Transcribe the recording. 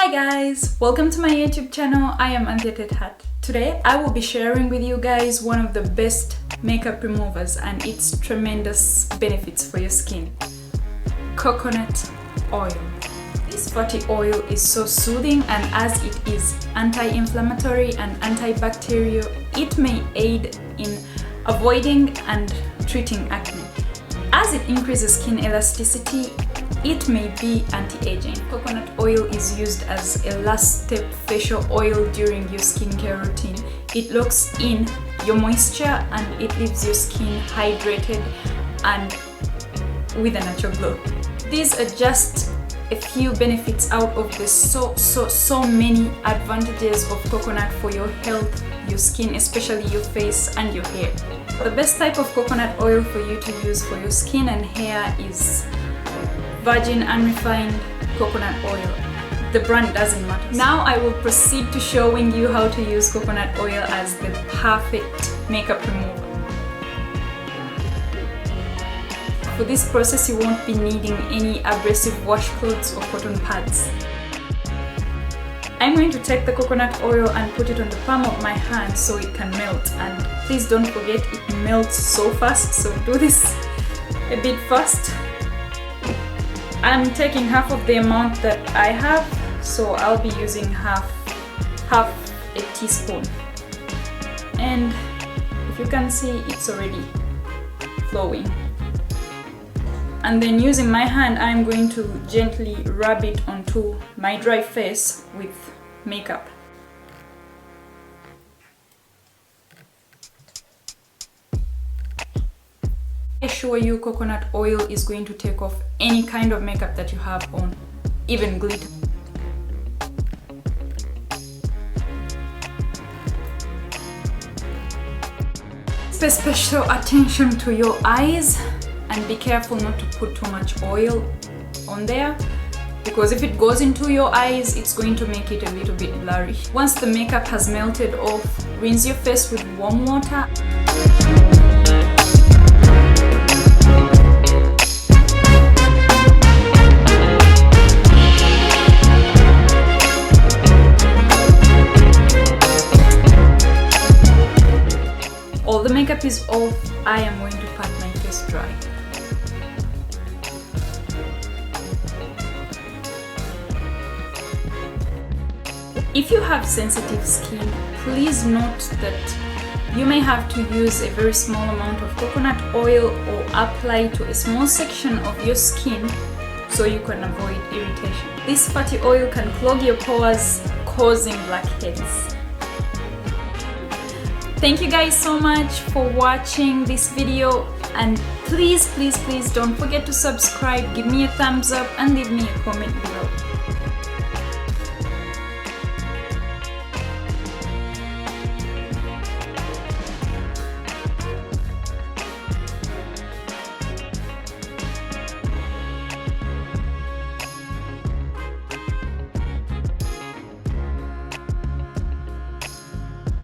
Hi guys, welcome to my YouTube channel. I am Anthea Tate-harte. Today I will be sharing with you guys one of the best makeup removers and its tremendous benefits for your skin. Coconut oil. This fatty oil is so soothing, and as it is anti-inflammatory and antibacterial, it may aid in avoiding and treating acne. As it increases skin elasticity, it may be anti-aging. Coconut oil is used as a last step facial oil during your skincare routine. It locks in your moisture and it leaves your skin hydrated and with a natural glow. These are just a few benefits out of the so many advantages of coconut for your health, your skin, especially your face and your hair. The best type of coconut oil for you to use for your skin and hair is virgin unrefined coconut oil. The brand doesn't matter. Now I will proceed to showing you how to use coconut oil as the perfect makeup remover. For this process, you won't be needing any abrasive washcloths or cotton pads. I'm going to take the coconut oil and put it on the palm of my hand so it can melt, and please don't forget it melts so fast, so do this a bit fast. I'm taking half of the amount that I have, so I'll be using half a teaspoon. And if you can see, it's already flowing. And then using my hand, I'm going to gently rub it onto my dry face with makeup. I assure you, coconut oil is going to take off any kind of makeup that you have on, even glitter. Pay special attention to your eyes and be careful not to put too much oil on there, because if it goes into your eyes, it's going to make it a little bit blurry. Once the makeup has melted off, rinse your face with warm water. All the makeup is off, I am going to pat my face dry. If you have sensitive skin, please note that you may have to use a very small amount of coconut oil or apply to a small section of your skin so you can avoid irritation. This fatty oil can clog your pores, causing blackheads. Thank you guys so much for watching this video, and please don't forget to subscribe, give me a thumbs up and leave me a comment below.